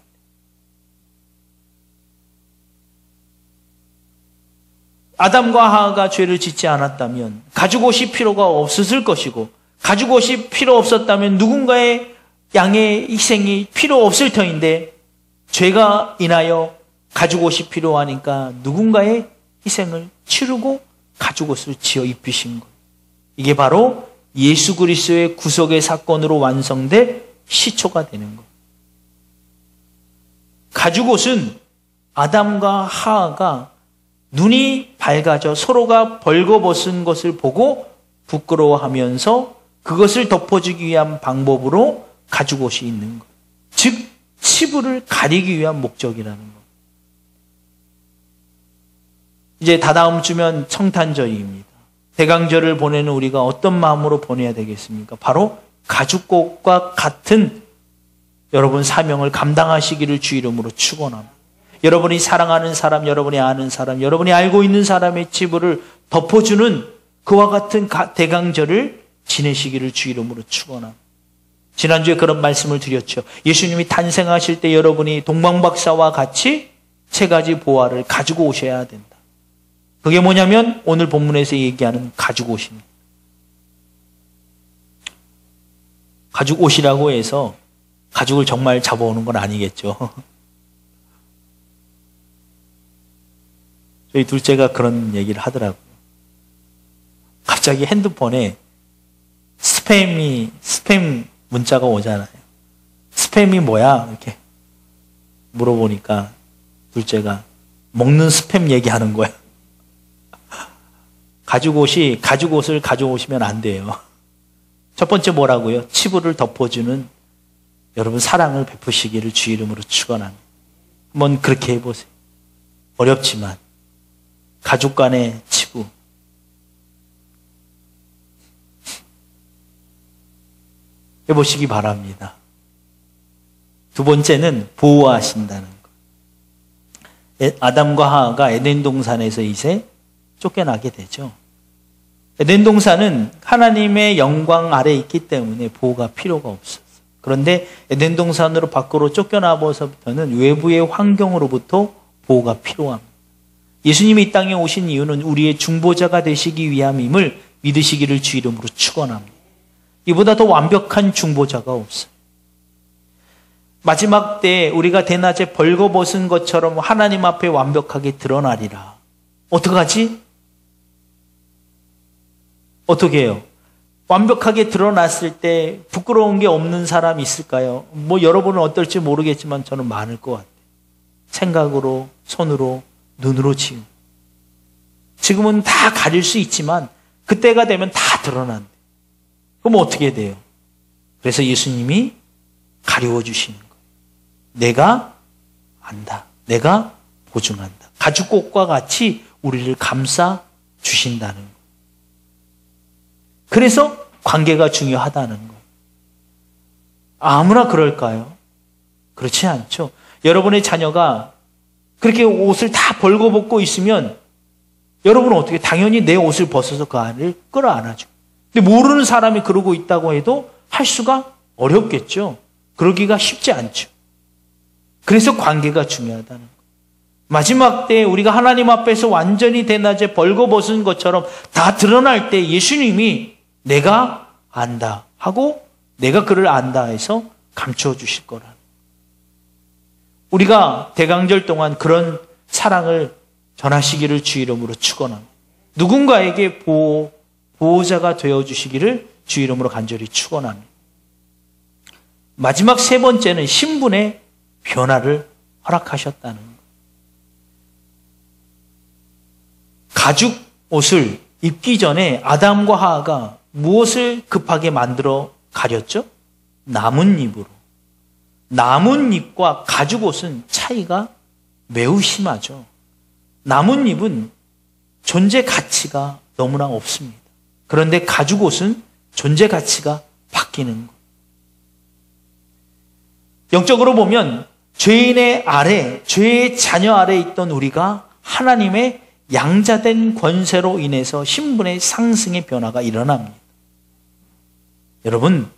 아담과 하와가 죄를 짓지 않았다면 가죽옷이 필요가 없었을 것이고, 가죽옷이 필요 없었다면 누군가의 양의 희생이 필요 없을 터인데, 죄가 인하여 가죽옷이 필요하니까 누군가의 희생을 치르고 가죽옷을 지어 입히신 거예요. 이게 바로 예수 그리스도의 구속의 사건으로 완성될 시초가 되는 거예요. 가죽옷은 아담과 하와가 눈이 밝아져 서로가 벌거벗은 것을 보고 부끄러워하면서 그것을 덮어주기 위한 방법으로 가죽옷이 있는 거예요. 즉 치부를 가리기 위한 목적이라는 거예요. 이제 다다음 주면 성탄절입니다. 대강절을 보내는 우리가 어떤 마음으로 보내야 되겠습니까? 바로 가죽꽃과 같은 여러분 사명을 감당하시기를 주 이름으로 축원합니다. 여러분이 사랑하는 사람, 여러분이 아는 사람, 여러분이 알고 있는 사람의 치부를 덮어주는 그와 같은 대강절을 지내시기를 주 이름으로 축원합니다. 지난주에 그런 말씀을 드렸죠. 예수님이 탄생하실 때 여러분이 동방박사와 같이 세 가지 보화를 가지고 오셔야 된다. 그게 뭐냐면 오늘 본문에서 얘기하는 가죽옷입니다. 가죽옷이라고 해서 가죽을 정말 잡아오는 건 아니겠죠. 저희 둘째가 그런 얘기를 하더라고요. 갑자기 핸드폰에 스팸 문자가 오잖아요. 스팸이 뭐야? 이렇게 물어보니까 둘째가 먹는 스팸 얘기하는 거야. 가죽옷을 가져오시면 안 돼요. 첫 번째 뭐라고요? 치부를 덮어주는 여러분 사랑을 베푸시기를 주 이름으로 축원합니다. 한번 그렇게 해보세요. 어렵지만 가족 간의 치부. 해보시기 바랍니다. 두 번째는 보호하신다는 것. 아담과 하와가 에덴 동산에서 이제 쫓겨나게 되죠. 에덴 동산은 하나님의 영광 아래 있기 때문에 보호가 필요가 없었어요. 그런데 에덴 동산으로 밖으로 쫓겨나서부터는 외부의 환경으로부터 보호가 필요합니다. 예수님이 이 땅에 오신 이유는 우리의 중보자가 되시기 위함임을 믿으시기를 주 이름으로 축원합니다. 이보다 더 완벽한 중보자가 없어요. 마지막 때에 우리가 대낮에 벌거벗은 것처럼 하나님 앞에 완벽하게 드러나리라. 어떡하지? 어떻게 해요? 완벽하게 드러났을 때 부끄러운 게 없는 사람이 있을까요? 여러분은 어떨지 모르겠지만 저는 많을 것 같아요. 생각으로, 손으로, 눈으로 지금. 지금은 다 가릴 수 있지만 그때가 되면 다 드러난대. 그럼 어떻게 돼요? 그래서 예수님이 가리워 주시는 거예요. 내가 안다. 내가 보증한다. 가죽꽃과 같이 우리를 감싸 주신다는 거예요. 그래서 관계가 중요하다는 거예요. 아무나 그럴까요? 그렇지 않죠. 여러분의 자녀가 그렇게 옷을 다 벌거벗고 있으면 여러분은 어떻게 당연히 내 옷을 벗어서 그 안을 끌어안아줘. 근데 모르는 사람이 그러고 있다고 해도 할 수가 어렵겠죠. 그러기가 쉽지 않죠. 그래서 관계가 중요하다는 거예요. 마지막 때에 우리가 하나님 앞에서 완전히 대낮에 벌거벗은 것처럼 다 드러날 때 예수님이 내가 안다 하고 내가 그를 안다 해서 감추어 주실 거라. 우리가 대강절 동안 그런 사랑을 전하시기를 주 이름으로 축원합니다. 누군가에게 보호자가 되어주시기를 주 이름으로 간절히 축원합니다. 마지막 세 번째는 신분의 변화를 허락하셨다는 것. 가죽 옷을 입기 전에 아담과 하와가 무엇을 급하게 만들어 가렸죠? 나뭇잎으로. 나뭇잎과 가죽 옷은 차이가 매우 심하죠. 나뭇잎은 존재 가치가 너무나 없습니다. 그런데 가죽 옷은 존재 가치가 바뀌는 것. 영적으로 보면 죄인의 아래, 죄의 자녀 아래 있던 우리가 하나님의 양자된 권세로 인해서 신분의 상승의 변화가 일어납니다. 여러분,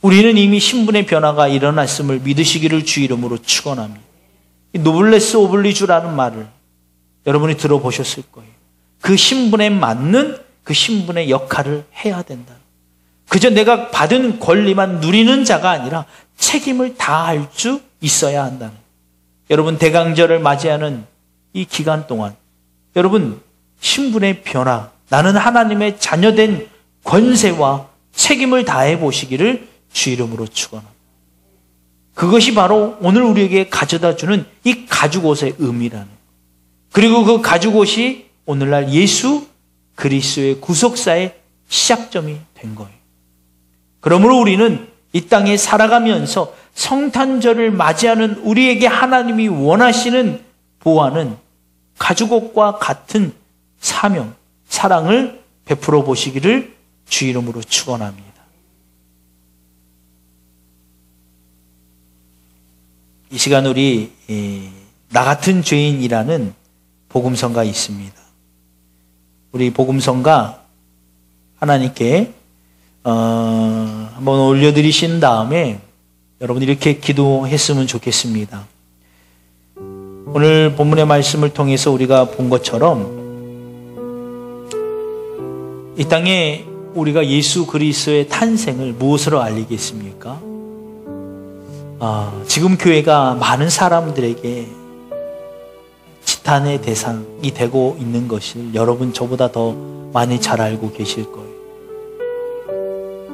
우리는 이미 신분의 변화가 일어났음을 믿으시기를 주 이름으로 축원합니다. 노블레스 오블리주라는 말을 여러분이 들어보셨을 거예요. 그 신분에 맞는 그 신분의 역할을 해야 된다. 그저 내가 받은 권리만 누리는 자가 아니라 책임을 다할 수 있어야 한다는. 여러분, 대강절을 맞이하는 이 기간 동안 여러분 신분의 변화, 나는 하나님의 자녀된 권세와 책임을 다해 보시기를 주 이름으로 축원합니다. 그것이 바로 오늘 우리에게 가져다 주는 이 가죽옷의 의미라는 거예요. 그리고 그 가죽옷이 오늘날 예수 그리스도의 구속사의 시작점이 된 거예요. 그러므로 우리는 이 땅에 살아가면서 성탄절을 맞이하는 우리에게 하나님이 원하시는 보호하는 가죽옷과 같은 사명, 사랑을 베풀어 보시기를 주 이름으로 축원합니다. 이 시간 우리 나 같은 죄인이라는 복음성가 있습니다. 우리 복음성가 하나님께 한번 올려드리신 다음에 여러분 이렇게 기도했으면 좋겠습니다. 오늘 본문의 말씀을 통해서 우리가 본 것처럼 이 땅에 우리가 예수 그리스도의 탄생을 무엇으로 알리겠습니까? 지금 교회가 많은 사람들에게 비탄의 대상이 되고 있는 것을 여러분 저보다 더 많이 잘 알고 계실 거예요.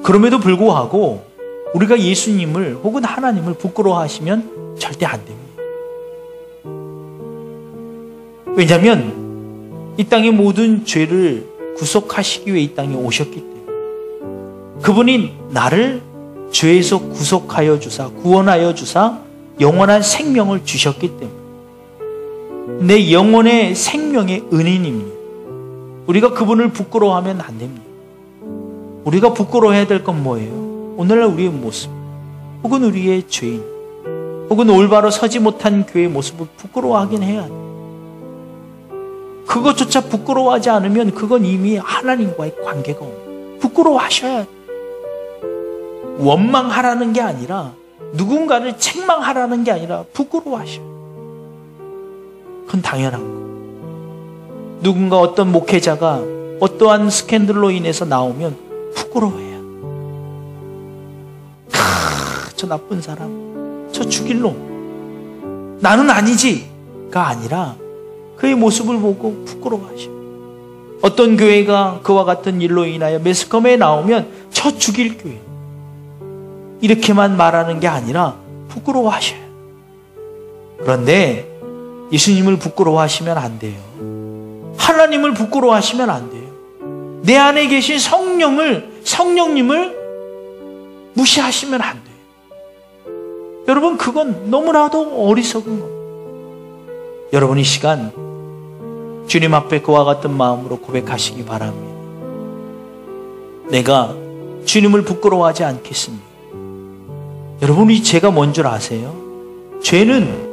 그럼에도 불구하고 우리가 예수님을 혹은 하나님을 부끄러워하시면 절대 안 됩니다. 왜냐하면 이 땅의 모든 죄를 구속하시기 위해 이 땅에 오셨기 때문에, 그분이 나를 죄에서 구속하여 주사, 구원하여 주사 영원한 생명을 주셨기 때문에 내 영혼의 생명의 은인입니다. 우리가 그분을 부끄러워하면 안 됩니다. 우리가 부끄러워해야 될 건 뭐예요? 오늘날 우리의 모습, 혹은 우리의 죄인, 혹은 올바로 서지 못한 교회의 모습을 부끄러워하긴 해야 돼요. 그것조차 부끄러워하지 않으면 그건 이미 하나님과의 관계가 옵니다. 부끄러워하셔야 돼요. 원망하라는 게 아니라, 누군가를 책망하라는 게 아니라 부끄러워하셔요. 그건 당연한 거. 누군가 어떤 목회자가 어떠한 스캔들로 인해서 나오면 부끄러워해요. 저 나쁜 사람, 저 죽일 놈, 나는 아니지가 아니라 그의 모습을 보고 부끄러워하셔. 어떤 교회가 그와 같은 일로 인하여 매스컴에 나오면 저 죽일 교회, 이렇게만 말하는 게 아니라 부끄러워하셔요. 그런데 예수님을 부끄러워하시면 안 돼요. 하나님을 부끄러워하시면 안 돼요. 내 안에 계신 성령님을 무시하시면 안 돼요. 여러분, 그건 너무나도 어리석은 겁니다. 여러분, 이 시간 주님 앞에 그와 같은 마음으로 고백하시기 바랍니다. 내가 주님을 부끄러워하지 않겠습니다. 여러분, 이 죄가 뭔 줄 아세요? 죄는,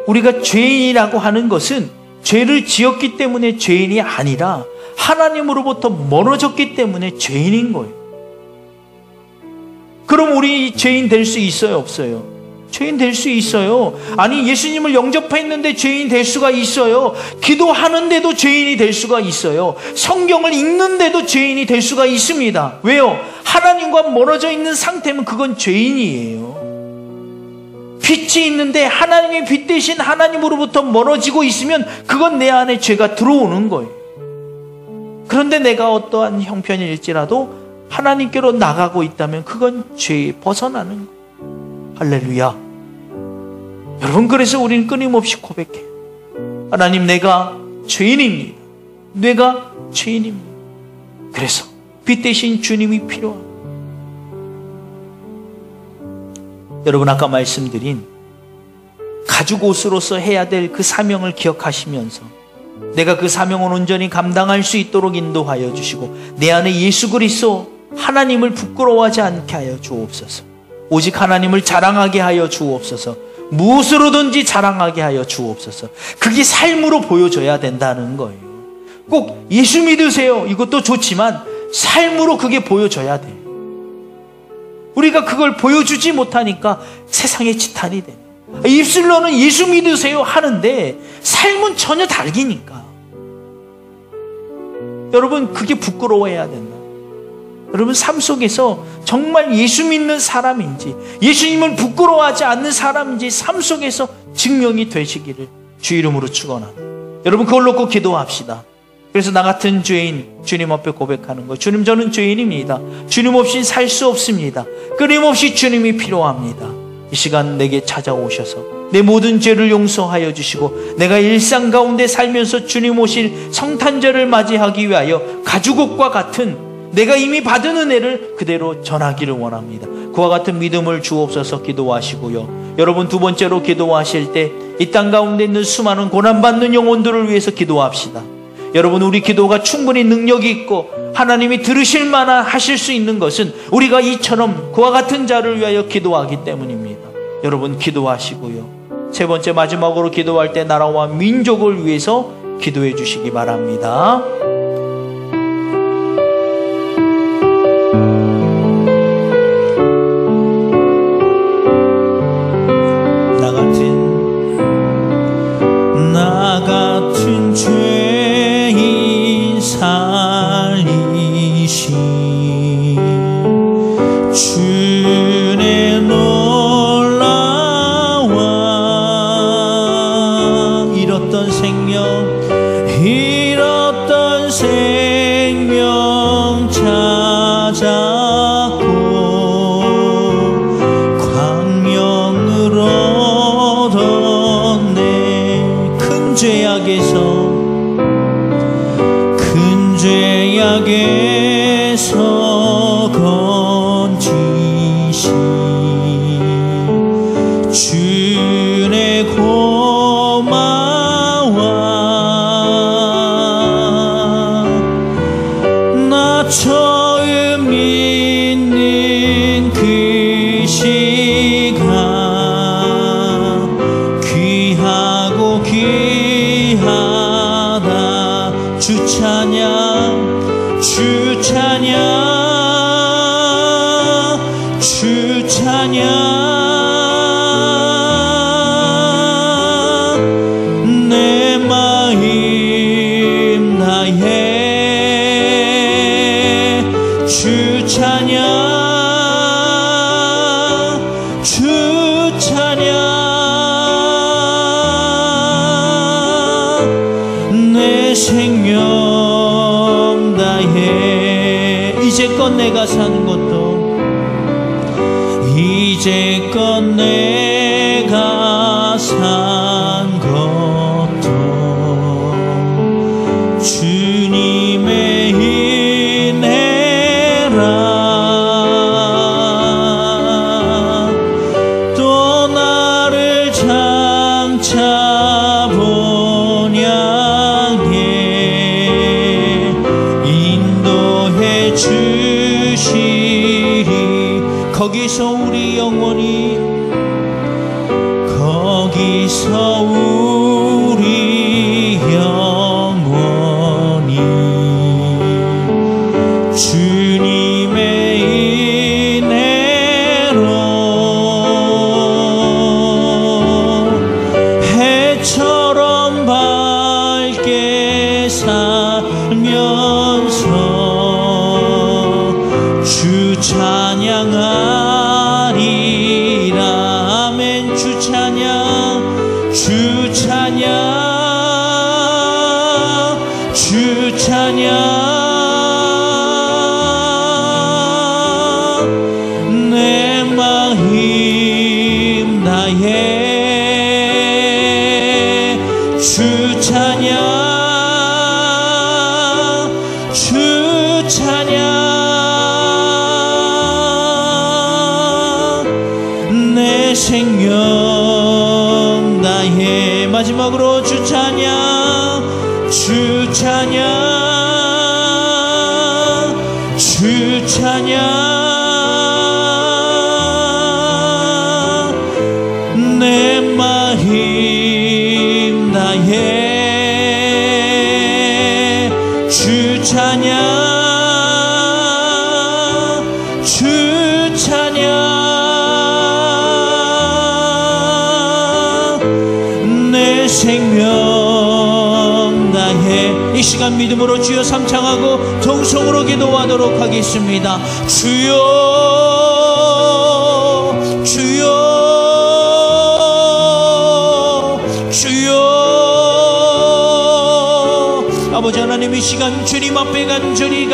우리가 죄인이라고 하는 것은 죄를 지었기 때문에 죄인이 아니라 하나님으로부터 멀어졌기 때문에 죄인인 거예요. 그럼 우리 죄인 될 수 있어요, 없어요? 죄인 될 수 있어요. 아니, 예수님을 영접했는데 죄인 될 수가 있어요. 기도하는데도 죄인이 될 수가 있어요. 성경을 읽는데도 죄인이 될 수가 있습니다. 왜요? 하나님과 멀어져 있는 상태면 그건 죄인이에요. 빛이 있는데 하나님의 빛 대신 하나님으로부터 멀어지고 있으면 그건 내 안에 죄가 들어오는 거예요. 그런데 내가 어떠한 형편일지라도 하나님께로 나가고 있다면 그건 죄에 벗어나는 거예요. 할렐루야. 여러분, 그래서 우리는 끊임없이 고백해요. 하나님, 내가 죄인입니다. 내가 죄인입니다. 그래서 빛 대신 주님이 필요합니다. 여러분, 아까 말씀드린 가죽 옷으로서 해야 될 그 사명을 기억하시면서 내가 그 사명을 온전히 감당할 수 있도록 인도하여 주시고 내 안에 예수 그리스도 하나님을 부끄러워하지 않게 하여 주옵소서. 오직 하나님을 자랑하게 하여 주옵소서. 무엇으로든지 자랑하게 하여 주옵소서. 그게 삶으로 보여져야 된다는 거예요. 꼭 예수 믿으세요, 이것도 좋지만 삶으로 그게 보여져야 돼요. 우리가 그걸 보여주지 못하니까 세상의 지탄이 돼요. 입술로는 예수 믿으세요 하는데 삶은 전혀 다르니까. 여러분, 그게 부끄러워해야 된다. 여러분, 삶 속에서 정말 예수 믿는 사람인지 예수님을 부끄러워하지 않는 사람인지 삶 속에서 증명이 되시기를 주 이름으로 축원합니다. 여러분, 그걸 놓고 기도합시다. 그래서 나 같은 죄인 주님 앞에 고백하는 거. 주님, 저는 죄인입니다. 주님 없이는 살 수 없습니다. 끊임없이 주님이 필요합니다. 이 시간 내게 찾아오셔서 내 모든 죄를 용서하여 주시고 내가 일상 가운데 살면서 주님 오실 성탄절을 맞이하기 위하여 가죽옷과 같은 내가 이미 받은 은혜를 그대로 전하기를 원합니다. 그와 같은 믿음을 주옵소서. 기도하시고요. 여러분, 두 번째로 기도하실 때 이 땅 가운데 있는 수많은 고난받는 영혼들을 위해서 기도합시다. 여러분, 우리 기도가 충분히 능력이 있고 하나님이 들으실 만한 하실 수 있는 것은 우리가 이처럼 그와 같은 자를 위하여 기도하기 때문입니다. 여러분, 기도하시고요. 세 번째, 마지막으로 기도할 때 나라와 민족을 위해서 기도해 주시기 바랍니다. 나 같은 죄인 살리신 주의 놀라와 잃었던 생명 악에서 건지시 주의 고마워. 나 처음 믿는 그 시간 귀하고 귀하다. 주 찬양, 주 찬양, 주 찬양. 내 마음 다해 주 찬양, 주 찬양. 내 생명 다해. 이제껏 내가 산 것도, 이제껏 내가 산 것도 주님의 인내라. 또 나를 장차 본향에 인도해 주시리. 거기서 우리 영원히, 거기서 우리 영원히 주님의 인내로 해처럼 밝게 살면서 주 찬양하리라. 아멘. 주 찬양, 주 찬양, 주 찬양. 내 마음 다해 주 찬양, 주 찬양. 내 생명 다해. 마지막으로 주 찬양, 주 찬양, 주 찬양. 내 마음 다해 주 찬양, 주 찬양. 내 생명 다해. 이 시간 믿음으로 주여 삼창하고 통성으로 기도하도록 하겠습니다. 주여, 주여, 주여. 아버지 하나님, 이 시간 주님 앞에 간절히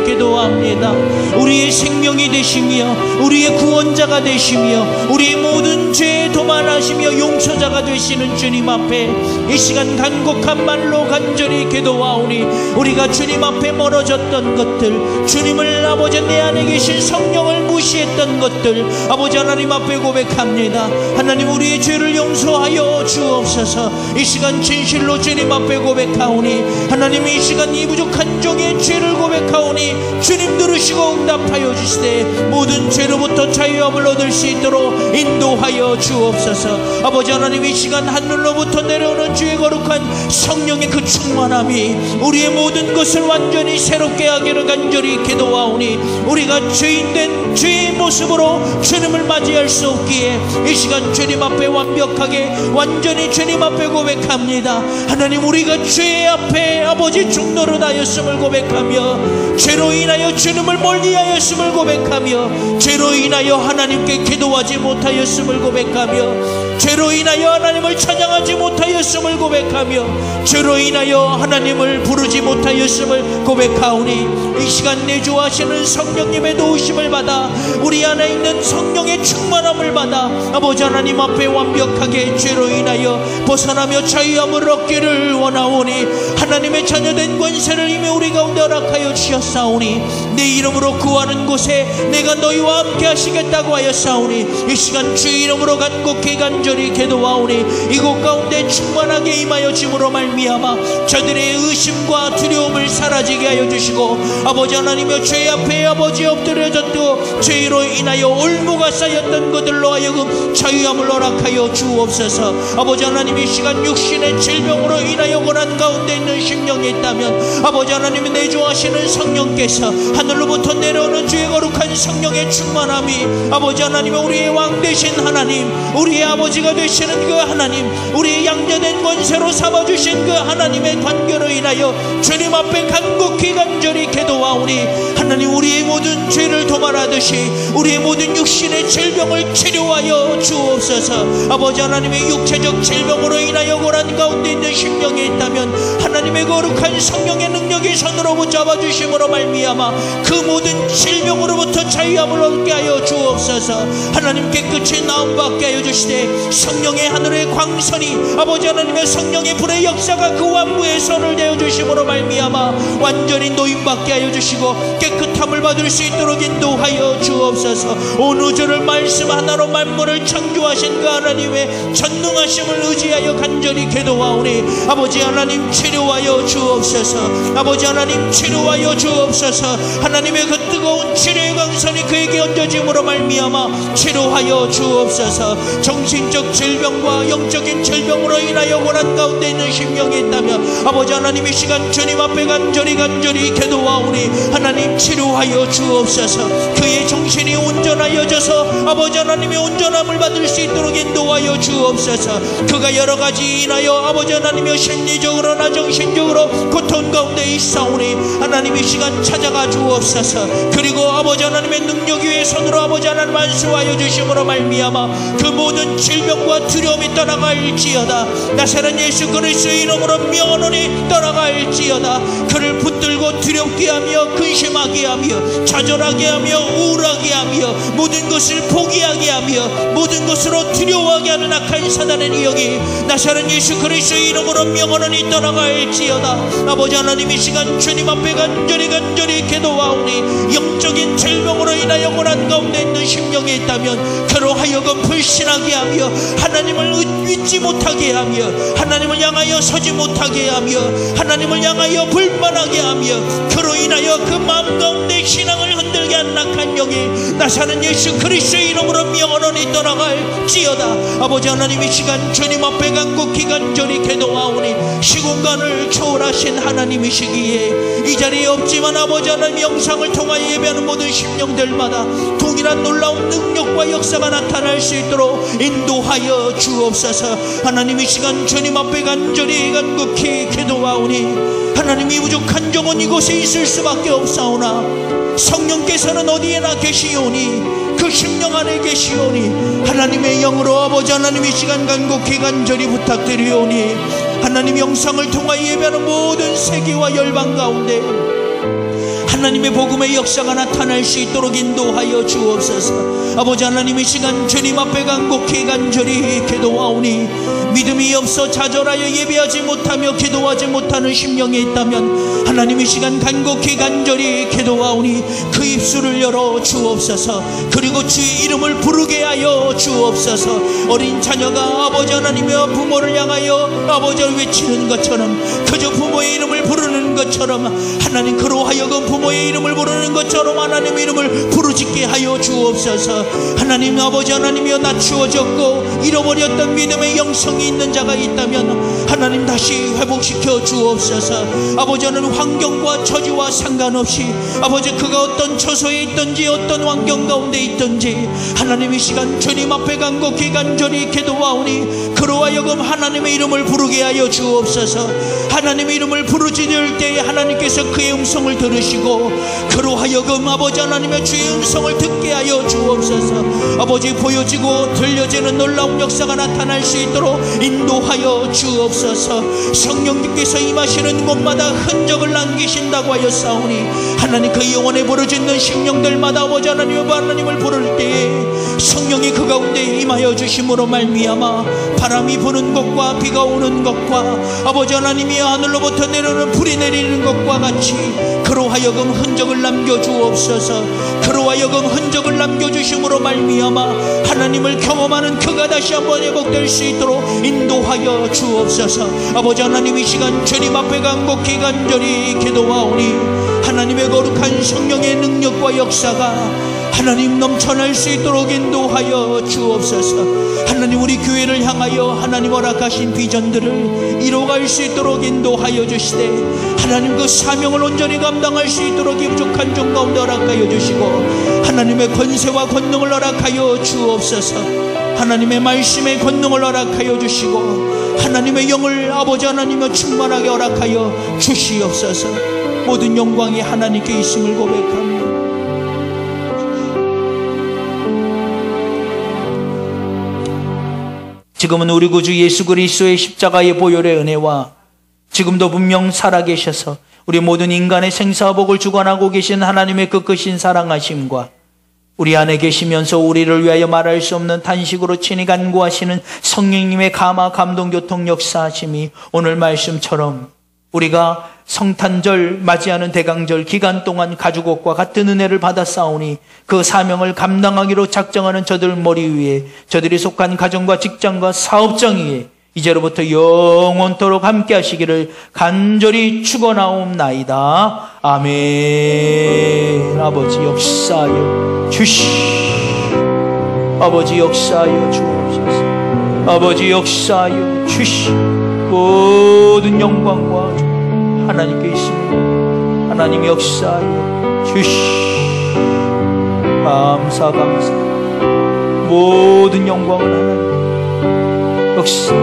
기도합니다. 우리의 생명이 되시며 우리의 구원자가 되시며 우리의 모든 죄에 도말하시며 용서자가 되시는 주님 앞에 이 시간 간곡한 말로 간절히 기도하오니, 우리가 주님 앞에 멀어졌던 것들, 주님을 아버지 내 안에 계신 성령을 무시했던 것들 아버지 하나님 앞에 고백합니다. 하나님, 우리의 죄를 용서하여 주옵소서. 이 시간 진실로 주님 앞에 고백하오니, 하나님 이 시간 이 부족한 종의 죄를 고백하오니 주님 들으시고 응답하여 주시되 모든 죄로부터 자유함을 얻을 수 있도록 인도하여 주옵소서. 아버지 하나님, 이 시간 하늘로부터 내려오는 주의 거룩한 성령의 그 충만함이 우리의 모든 것을 완전히 새롭게 하기를 간절히 기도하오니, 우리가 죄인된 죄의 모습으로 주님을 맞이할 수 없기에 이 시간 주님 앞에 완벽하게 완전히 주님 앞에 고백합니다. 하나님, 우리가 죄 앞에 아버지 중노릇하였음을 고백하며 죄로 인하여 주님을 멀리하였음을 고백하며 죄로 인하여 하나님께 기도하지 못하였음을 고백하며 죄로 인하여 하나님을 찬양하지 못하였음을 고백하며 죄로 인하여 하나님을 부르지 못하였음을 고백하오니 이 시간 내주하시는 성령님의 도우심을 받아 우리 안에 있는 성령의 충만함을 받아 아버지 하나님 앞에 완벽하게 죄로 인하여 벗어나며 자유함을 얻기를 원하오니 하나님의 자녀된 권세를 이미 우리 가운데 허락하여 주셨사오니 내 이름으로 구하는 곳에 내가 너희와 함께 하시겠다고 하였사오니 이 시간 주의 이름으로 간곡히 간절히 기도하오니 이곳 가운데 충만하게 임하여 짐으로 말미암아 저들의 의심과 두려움을 사라지게 하여 주시고 아버지 하나님여 죄 앞에 아버지 엎드려졌고 죄로 인하여 올무가 쌓였던 것들로 하여금 자유함을 허락하여 주옵소서. 아버지 하나님 이 시간 육신의 질병으로 인하여 고난 가운데 있는 심령이 있다면 아버지 하나님이 내주하시는 성령께서 하늘로부터 내려오는 주의 거룩한 성령의 충만함이 아버지 하나님 우리의 왕 되신 하나님 우리의 아버지가 되시는 그 하나님 우리의 양자된 권세로 삼아주신 그 하나님의 관계로 인하여 주님 앞에 간곡히 간절히 기도하오니 하나님 우리의 모든 죄를 도말하듯이 우리의 모든 육신의 질병을 치료하여 주옵소서. 아버지 하나님의 육체적 질병으로 인하여 고난 가운데 있는 심령이 있다면 하나님의 거룩한 성령의 능력이 손으로 붙잡아 주심으로 말미암아 그 모든 질병으로부터 자유함을 얻게 하여 주옵소서. 하나님 깨끗이 나음받게 하여 주시되 성령의 하늘의 광선이 아버지 하나님의 성령의 불의 역사가 그 완부의 손을 대어 주심으로 말미암아 완전히 노임받게 하여 주시고 깨끗함을 받을 수 있도록 인도하여 주옵소서. 온 우주를 말씀 하나로 만물을 창조하신 그 하나님의 전능하심을 의지하여 간절히 기도하오니 아버지 하나님 치료하여 주옵소서. 아버지 하나님 치료하여 주옵소서. 하나님의 그 뜨거운 치료의 강선이 그에게 얹어짐으로 말미암아 치료하여 주옵소서. 정신적 질병과 영적인 질병으로 인하여 고난 가운데 있는 심령이 있다면 아버지 하나님 이 시간 주님 앞에 간절히 기도하오니 하나님 치료하여 주옵소서. 그의 정신이 온전하여져서 아버지 하나님의 온전함을 받을 수 있도록 인도하여 주옵소서. 그가 여러 가지 인하여 아버지 하나님의 심리적으로나 정신적으로 고통 가운데 있사오니 하나님 이 시간 찾아가 주옵소서. 그리고 아버지 하나님의 능력 위에 손으로 아버지 하나님 안수하여 주심으로 말미암아 그 모든 질병과 두려움이 떠나갈지어다. 나사렛 예수 그리스도의 이름으로 명하노니 떠나갈지어다. 그를 붙들고 두렵게 하며 근심하게 하며 좌절하게 하며 우울하게 하며 모든 것을 포기하게 하며 모든 것으로 두려워하게 하는 악한 사단의 영이 나사렛 예수 그리스도의 이름으로 명하노니 떠나갈지어다. 아버지 하나님 이 시간 주님 앞에 간절히 기도하오니 영적인 질병으로 인하여 고난 가운데 있는 심령이 있다면 그로 하여금 불신하게 하며 하나님을 믿지 못하게 하며 하나님을 향하여 서지 못하게 하며 하나님을 향하여 불만하게 하며 그로 인하여 그 마음 가운데 신앙을 흔들게 하는 악한 영이 나사렛 예수 그리스도의 이름으로 명하노니 떠나갈지어다. 아버지 하나님 이 시간 주님 앞에 간곡히 간절히 기도하오니 시공간을 초월하신 하나님이시기에 이 자리에 없지만 아버지 하나님 영상을 통하여 예배하는 모든 심령들마다 동일한 놀라운 능력과 역사가 나타날 수 있도록 인도하여 주옵소서. 하나님 이 시간 주님 앞에 간절히 간곡히 기도하오니 하나님이 부족한 종은 이곳에 있을 수밖에 없사오나 성령께서는 어디에나 계시오니 그 심령 안에 계시오니 하나님의 영으로 아버지 하나님 이 시간 간곡히 간절히 부탁드리오니 하나님 영상을 통하여 예배하는 모든 세계와 열방 가운데 하나님의 복음의 역사가 나타날 수 있도록 인도하여 주옵소서. 아버지 하나님 이 시간 주님 앞에 간곡히 간절히 기도하오니 믿음이 없어 좌절하여 예배하지 못하며 기도하지 못하는 심령이 있다면 하나님 이 시간 간곡히 간절히 기도하오니 그 입술을 열어 주옵소서. 그리고 주의 이름을 부르게 하여 주옵소서. 어린 자녀가 아버지 하나님의 부모를 향하여 아버지를 외치는 것처럼 그저 부모의 이름을 부르는 것처럼 하나님 그로 하여금 부모의 이름을 부르는 것처럼 하나님의 이름을 부르짖게 하여 주옵소서. 하나님 아버지 하나님이여 낮추어졌고 잃어버렸던 믿음의 영성이 있는 자가 있다면 하나님 다시 회복시켜 주옵소서. 아버지 하나님 환경과 처지와 상관없이 아버지 그가 어떤 처소에 있든지 어떤 환경 가운데 있든지 하나님 이 시간 주님 앞에 간곡히 간절히 기도하오니 그로 하여금 하나님의 이름을 부르게 하여 주옵소서. 하나님의 이름을 부르짖을 때에 하나님께서 그의 음성을 들으시고 주시고 그로 하여금 아버지 하나님의 주의 음성을 듣게 하여 주옵소서. 아버지 보여지고 들려지는 놀라운 역사가 나타날 수 있도록 인도하여 주옵소서. 성령님께서 임하시는 곳마다 흔적을 남기신다고 하였사오니 하나님 그 영혼에 부르짖는 심령들마다 아버지 하나님을 부를 때에 성령이 그 가운데 임하여 주심으로 말미암아 바람이 부는 것과 비가 오는 것과 아버지 하나님이 하늘로부터 내려오는 불이 내리는 것과 같이 그로 하여금 흔적을 남겨주옵소서. 그로 하여금 흔적을 남겨주심으로 말미암아 하나님을 경험하는 그가 다시 한번 회복될 수 있도록 인도하여 주옵소서. 아버지 하나님 이 시간 주님 앞에 간곡히 간절히 기도하오니 하나님의 거룩한 성령의 능력과 역사가 하나님 넘쳐날 수 있도록 인도하여 주옵소서. 하나님 우리 교회를 향하여 하나님 허락하신 비전들을 이뤄갈 수 있도록 인도하여 주시되 하나님 그 사명을 온전히 감당할 수 있도록 이 부족한 종 가운데 허락하여 주시고 하나님의 권세와 권능을 허락하여 주옵소서. 하나님의 말씀의 권능을 허락하여 주시고 하나님의 영을 아버지 하나님의 충만하게 허락하여 주시옵소서. 모든 영광이 하나님께 있음을 고백합니다. 지금은 우리 구주 예수 그리스도의 십자가의 보혈의 은혜와 지금도 분명 살아계셔서 우리 모든 인간의 생사복을 주관하고 계신 하나님의 그 크신 사랑하심과 우리 안에 계시면서 우리를 위하여 말할 수 없는 탄식으로 친히 간구하시는 성령님의 감화 감동 교통 역사하심이 오늘 말씀처럼 우리가 성탄절 맞이하는 대강절 기간 동안 가죽옷과 같은 은혜를 받았사오니 그 사명을 감당하기로 작정하는 저들 머리 위에 저들이 속한 가정과 직장과 사업장 위에 이제로부터 영원토록 함께 하시기를 간절히 축원하옵나이다. 아멘. 아버지 역사하여 아버지 역사하여 주옵소서. 아버지 역사하여 모든 영광과 하나님께 있습니다. 하나님 역사하여 감사 모든 영광은 하나님 역사